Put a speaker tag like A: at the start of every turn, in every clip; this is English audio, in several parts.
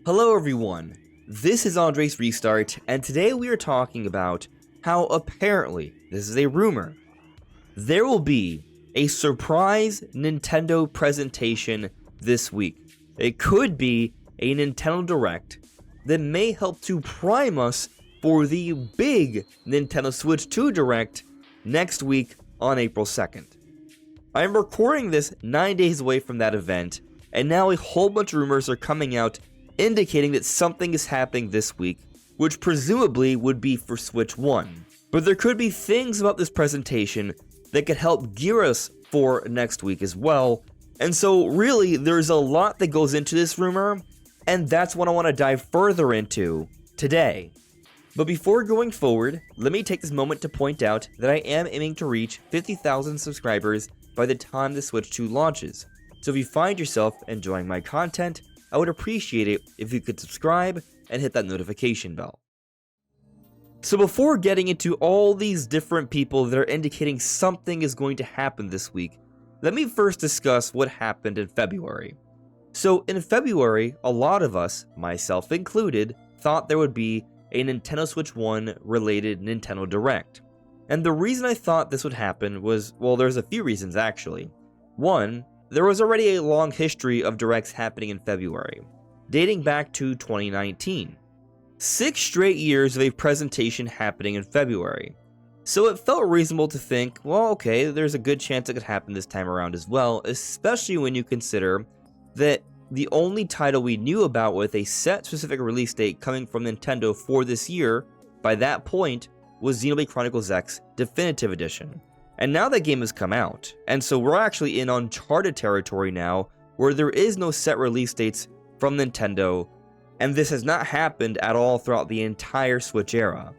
A: Hello everyone, this is AndresRestart, and today we are talking about how apparently, this is a rumor, there will be a surprise Nintendo presentation this week. It could be a Nintendo Direct that may help to prime us for the big Nintendo Switch 2 Direct next week on April 2nd. I am recording this 9 days away from that event, and now a whole bunch of rumors are coming out indicating that something is happening this week, which presumably would be for Switch 1. But there could be things about this presentation that could help gear us for next week as well, and so really there's a lot that goes into this rumor, and that's what I want to dive further into today. But before going forward, let me take this moment to point out that I am aiming to reach 50,000 subscribers by the time the Switch 2 launches, so if you find yourself enjoying my content, I would appreciate it if you could subscribe and hit that notification bell. So before getting into all these different people that are indicating something is going to happen this week, let me first discuss what happened in February. So in February, a lot of us, myself included, thought there would be a Nintendo Switch 1 related Nintendo Direct. And the reason I thought this would happen was, well, there's a few reasons actually. One, there was already a long history of Directs happening in February, dating back to 2019. 6 straight years of a presentation happening in February. So it felt reasonable to think, well, okay, there's a good chance it could happen this time around as well, especially when you consider that the only title we knew about with a set specific release date coming from Nintendo for this year, by that point, was Xenoblade Chronicles X Definitive Edition. And now that game has come out, and so we're actually in uncharted territory now, where there is no set release dates from Nintendo, and this has not happened at all throughout the entire Switch era.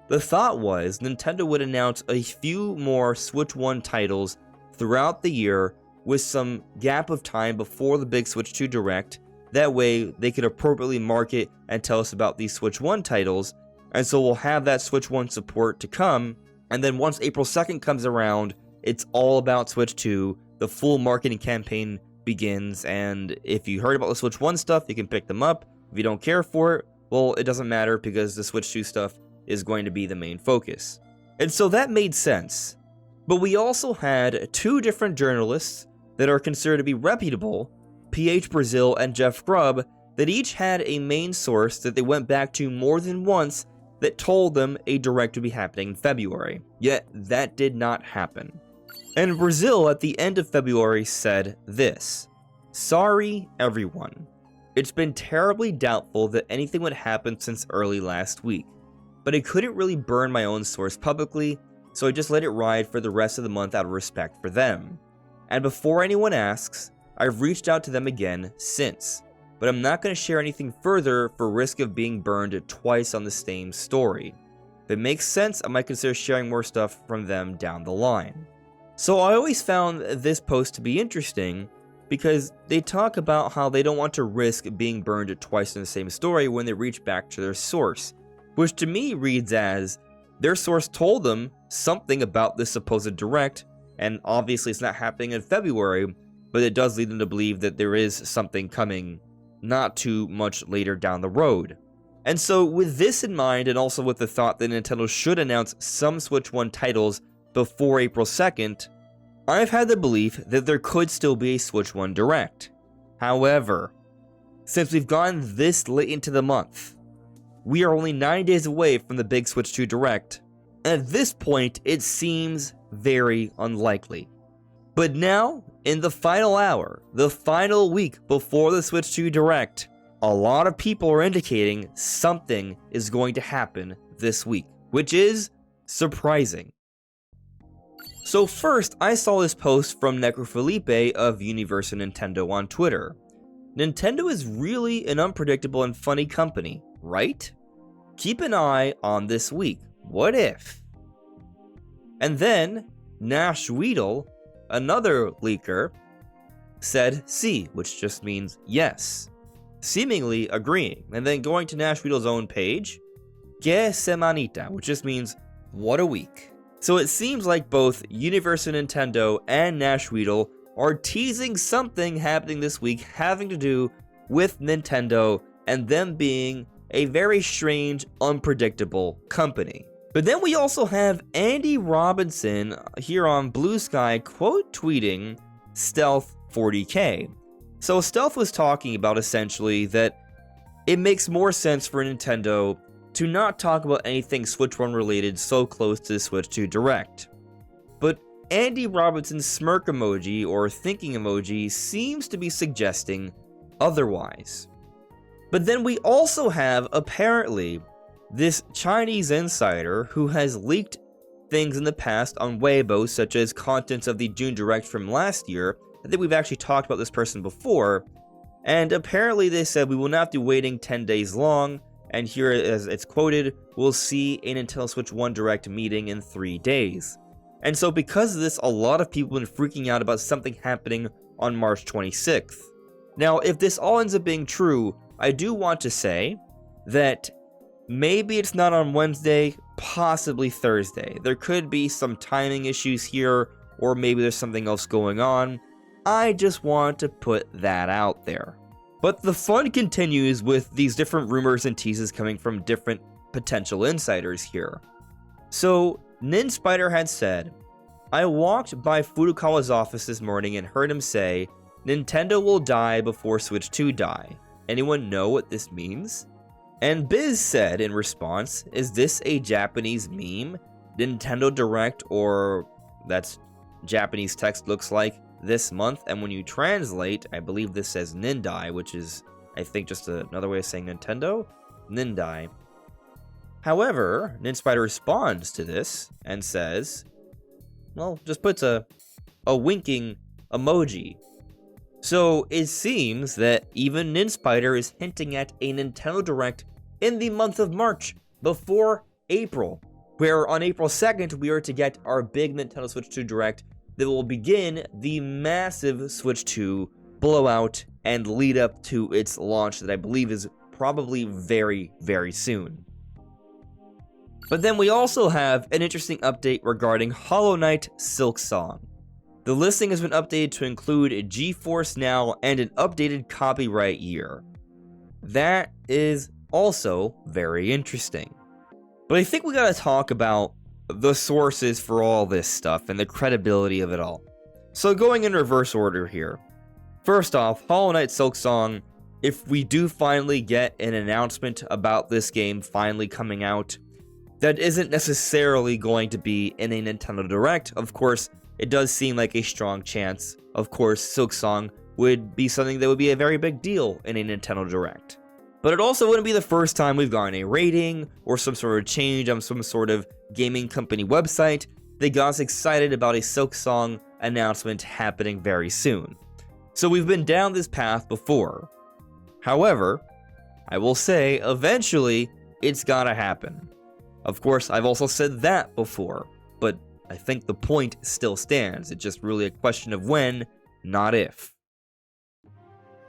A: The thought was Nintendo would announce a few more Switch 1 titles throughout the year with some gap of time before the big Switch 2 Direct, that way they could appropriately market and tell us about these Switch 1 titles, and so we'll have that Switch 1 support to come. And then once April 2nd comes around, it's all about Switch 2, the full marketing campaign begins, and if you heard about the Switch 1 stuff, you can pick them up. If you don't care for it, well, it doesn't matter because the Switch 2 stuff is going to be the main focus. And so that made sense. But we also had 2 different journalists that are considered to be reputable, PH Brazil and Jeff Grubb, that each had a main source that they went back to more than once that told them a Direct would be happening in February, yet that did not happen. And Brazil at the end of February said this: "Sorry everyone, it's been terribly doubtful that anything would happen since early last week, but I couldn't really burn my own source publicly, so I just let it ride for the rest of the month out of respect for them. And before anyone asks, I've reached out to them again since. But I'm not going to share anything further for risk of being burned twice on the same story. If it makes sense, I might consider sharing more stuff from them down the line." So I always found this post to be interesting because they talk about how they don't want to risk being burned twice in the same story when they reach back to their source, which to me reads as their source told them something about this supposed Direct, and obviously it's not happening in February, but it does lead them to believe that there is something coming not too much later down the road. And so with this in mind, and also with the thought that Nintendo should announce some Switch 1 titles before April 2nd, I've had the belief that there could still be a Switch 1 Direct. However, since we've gone this late into the month, we are only 9 days away from the big Switch 2 Direct, and at this point it seems very unlikely. But now, in the final hour, the final week before the Switch 2 Direct, a lot of people are indicating something is going to happen this week, which is surprising. So first, I saw this post from Necrofelipe of Universe and Nintendo on Twitter. Nintendo is really an unpredictable and funny company, right? Keep an eye on this week. What if? And then, Nash Weedle, another leaker, said "sí," which just means yes, seemingly agreeing, and then going to Nash Weedle's own page, "que semanita," which just means what a week. So it seems like both Universal Nintendo and Nash Weedle are teasing something happening this week having to do with Nintendo and them being a very strange, unpredictable company. But then we also have Andy Robinson here on Blue Sky quote tweeting Stealth 40K. So Stealth was talking about essentially that it makes more sense for Nintendo to not talk about anything Switch 1 related so close to the Switch 2 Direct. But Andy Robinson's smirk emoji or thinking emoji seems to be suggesting otherwise. But then we also have, apparently, this Chinese insider who has leaked things in the past on Weibo, such as contents of the June Direct from last year. I think we've actually talked about this person before. And apparently they said we will not be waiting 10 days long. And here, as it's quoted, we'll see a Nintendo Switch 1 Direct meeting in 3 days. And so because of this, a lot of people have been freaking out about something happening on March 26th. Now, if this all ends up being true, I do want to say that maybe it's not on Wednesday, possibly Thursday. There could be some timing issues here, or maybe there's something else going on. I just want to put that out there. But the fun continues with these different rumors and teases coming from different potential insiders here. So, Ninspider had said, I walked by Furukawa's office this morning and heard him say, Nintendo will die before Switch 2 die. Anyone know what this means? And Biz said in response, is this a Japanese meme? Nintendo Direct, or that's Japanese text looks like, this month, and when you translate, I believe this says Nindai, which is, I think, just another way of saying Nintendo? Nindai. However, Ninspider responds to this and says, well, just puts a winking emoji. So it seems that even Ninspider is hinting at a Nintendo Direct in the month of March, before April, where on April 2nd, we are to get our big Nintendo Switch 2 Direct that will begin the massive Switch 2 blowout and lead up to its launch that I believe is probably very, very soon. But then we also have an interesting update regarding Hollow Knight Silksong. The listing has been updated to include GeForce Now and an updated copyright year. That is also very interesting. But I think we gotta talk about the sources for all this stuff and the credibility of it all. So going in reverse order here. First off, Hollow Knight Silksong, if we do finally get an announcement about this game finally coming out, that isn't necessarily going to be in a Nintendo Direct. Of course, it does seem like a strong chance. Of course, Silksong would be something that would be a very big deal in a Nintendo Direct. But it also wouldn't be the first time we've gotten a rating or some sort of change on some sort of gaming company website that got us excited about a Silksong announcement happening very soon. So we've been down this path before. However, I will say, eventually, it's gotta happen. Of course, I've also said that before, but I think the point still stands. It's just really a question of when, not if.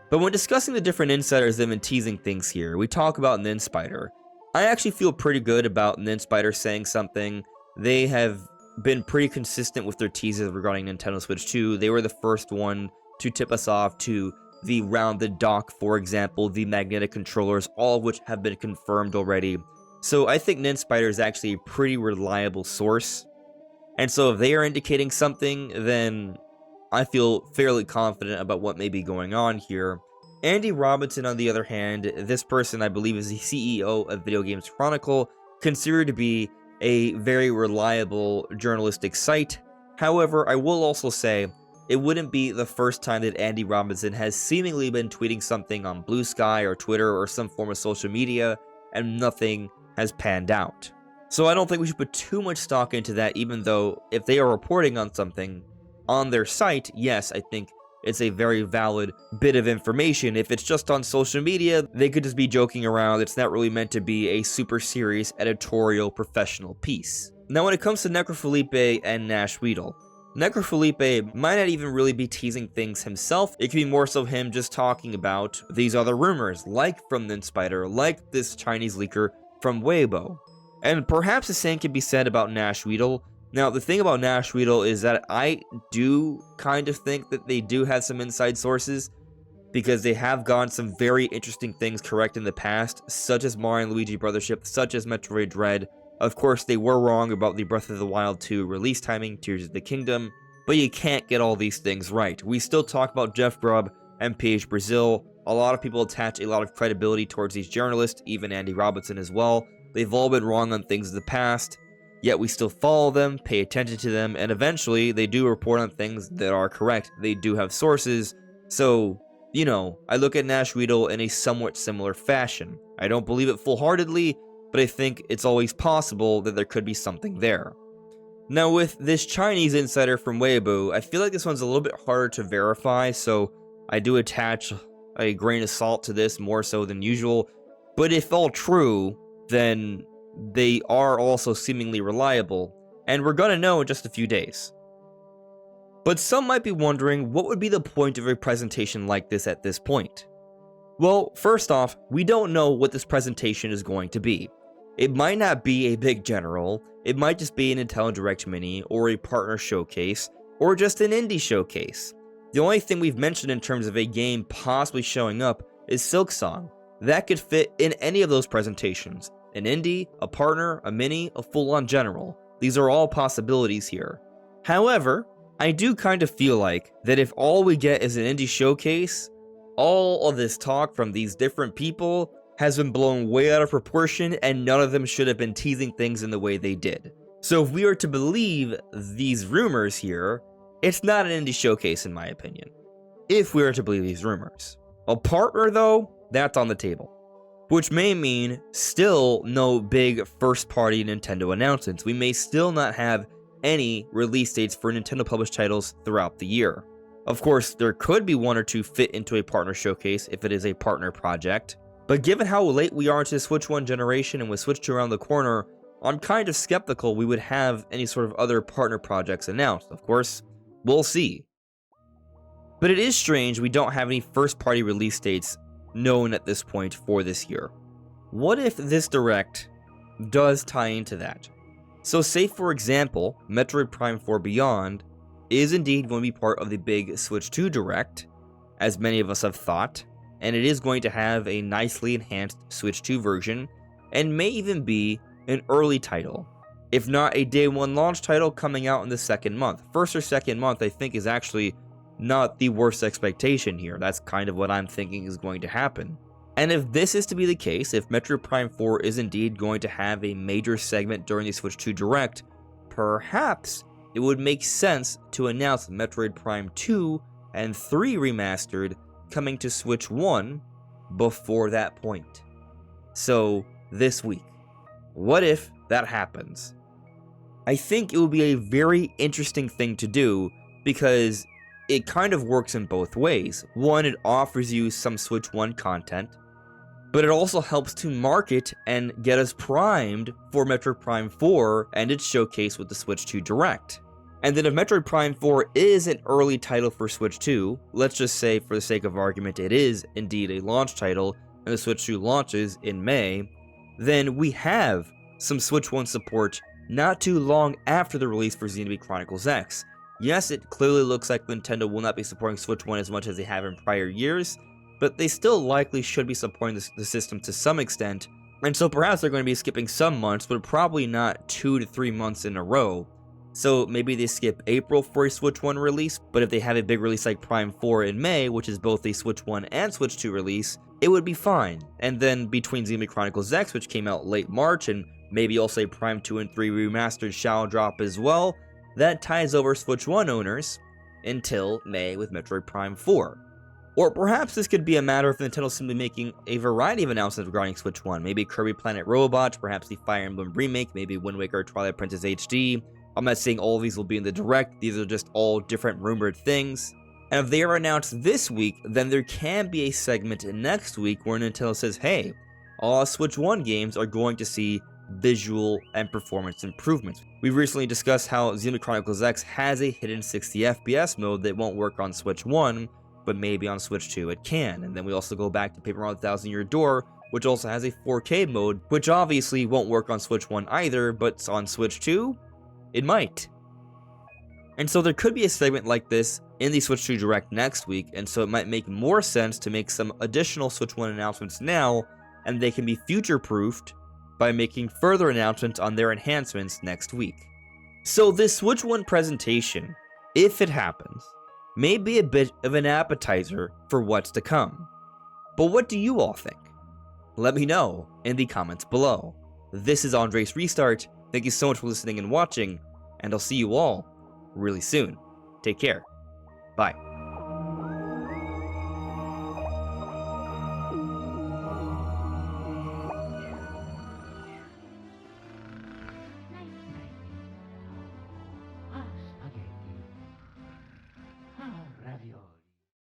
A: But when discussing the different insiders that have been teasing things here, we talk about Ninspider. I actually feel pretty good about Ninspider saying something. They have been pretty consistent with their teases regarding Nintendo Switch 2. They were the first one to tip us off to the rounded dock, for example, the magnetic controllers, all of which have been confirmed already. So I think Ninspider is actually a pretty reliable source. And so if they are indicating something, then I feel fairly confident about what may be going on here. Andy Robinson, on the other hand, this person I believe is the CEO of Video Games Chronicle, considered to be a very reliable journalistic site. However, I will also say, it wouldn't be the first time that Andy Robinson has seemingly been tweeting something on Blue Sky or Twitter or some form of social media, and nothing has panned out. So I don't think we should put too much stock into that, even though if they are reporting on something on their site, yes, I think it's a very valid bit of information. If it's just on social media, they could just be joking around. It's not really meant to be a super serious editorial professional piece. Now when it comes to Necrofelipe and Nash Weedle, Necrofelipe might not even really be teasing things himself. It could be more so him just talking about these other rumors, like from Ninspider, like this Chinese leaker from Weibo. And perhaps the same could be said about Nash Weedle. Now, the thing about Nash Weedle is that I do kind of think that they do have some inside sources, because they have gotten some very interesting things correct in the past, such as Mario and Luigi Brothership, such as Metroid Dread. Of course, they were wrong about the Breath of the Wild 2 release timing, Tears of the Kingdom, but you can't get all these things right. We still talk about Jeff Grubb and PH Brazil. A lot of people attach a lot of credibility towards these journalists, even Andy Robinson as well. They've all been wrong on things in the past, yet we still follow them, pay attention to them, and eventually they do report on things that are correct. They do have sources, so, you know, I look at Nash Weedle in a somewhat similar fashion. I don't believe it full-heartedly, but I think it's always possible that there could be something there. Now, with this Chinese insider from Weibo, I feel like this one's a little bit harder to verify, so I do attach a grain of salt to this more so than usual. But if all true, then they are also seemingly reliable, and we're gonna know in just a few days. But some might be wondering, what would be the point of a presentation like this at this point? Well, first off, we don't know what this presentation is going to be. It might not be a big general, it might just be an Nintendo Direct Mini, or a partner showcase, or just an indie showcase. The only thing we've mentioned in terms of a game possibly showing up is Silksong. That could fit in any of those presentations. An indie, a partner, a mini, a full-on general. These are all possibilities here. However, I do kind of feel like that if all we get is an indie showcase, all of this talk from these different people has been blown way out of proportion, and none of them should have been teasing things in the way they did. So if we are to believe these rumors here, it's not an indie showcase in my opinion. If we are to believe these rumors. A partner though, that's on the table. Which may mean still no big first-party Nintendo announcements. We may still not have any release dates for Nintendo published titles throughout the year. Of course, there could be one or two fit into a partner showcase if it is a partner project, but given how late we are into the Switch 1 generation and with Switch 2 around the corner, I'm kind of skeptical we would have any sort of other partner projects announced. Of course, we'll see. But it is strange we don't have any first-party release dates known at this point for this year. What if this Direct does tie into that? So say for example, Metroid Prime 4 Beyond is indeed going to be part of the big Switch 2 Direct, as many of us have thought, and it is going to have a nicely enhanced Switch 2 version, and may even be an early title, if not a day one launch title coming out in the second month. First or second month I think is actually not the worst expectation here. That's kind of what I'm thinking is going to happen. And if this is to be the case, if Metroid Prime 4 is indeed going to have a major segment during the Switch 2 Direct, perhaps it would make sense to announce Metroid Prime 2 and 3 Remastered coming to Switch 1 before that point. So, this week. What if that happens? I think it would be a very interesting thing to do, because it kind of works in both ways. One, it offers you some Switch 1 content, but it also helps to market and get us primed for Metroid Prime 4 and its showcase with the Switch 2 Direct. And then if Metroid Prime 4 is an early title for Switch 2, let's just say for the sake of argument it is indeed a launch title and the Switch 2 launches in May, then we have some Switch 1 support not too long after the release for Xenoblade Chronicles X. Yes, it clearly looks like Nintendo will not be supporting Switch 1 as much as they have in prior years, but they still likely should be supporting the system to some extent, and so perhaps they're going to be skipping some months, but probably not 2 to 3 months in a row. So maybe they skip April for a Switch 1 release, but if they have a big release like Prime 4 in May, which is both a Switch 1 and Switch 2 release, it would be fine. And then between Xenoblade Chronicles X, which came out late March, and maybe also a Prime 2 and 3 Remastered shall drop as well, that ties over Switch 1 owners until May with Metroid Prime 4. Or perhaps this could be a matter of Nintendo simply making a variety of announcements regarding Switch 1. Maybe Kirby Planet Robot, perhaps the Fire Emblem remake, maybe Wind Waker Twilight Princess HD. I'm not saying all of these will be in the Direct, these are just all different rumored things. And if they are announced this week, then there can be a segment next week where Nintendo says, hey, all Switch 1 games are going to see visual and performance improvements. We recently discussed how Xenoblade Chronicles X has a hidden 60 FPS mode that won't work on Switch 1, but maybe on Switch 2 it can. And then we also go back to Paper Mario Thousand Year Door, which also has a 4K mode, which obviously won't work on Switch 1 either, but on Switch 2, It might. And so there could be a segment like this in the Switch 2 Direct next week, and so it might make more sense to make some additional Switch 1 announcements now, and they can be future-proofed by making further announcements on their enhancements next week. So this Switch 1 presentation, if it happens, may be a bit of an appetizer for what's to come. But what do you all think? Let me know in the comments below. This is AndresRestart. Thank you so much for listening and watching, and I'll see you all really soon. Take care. Bye.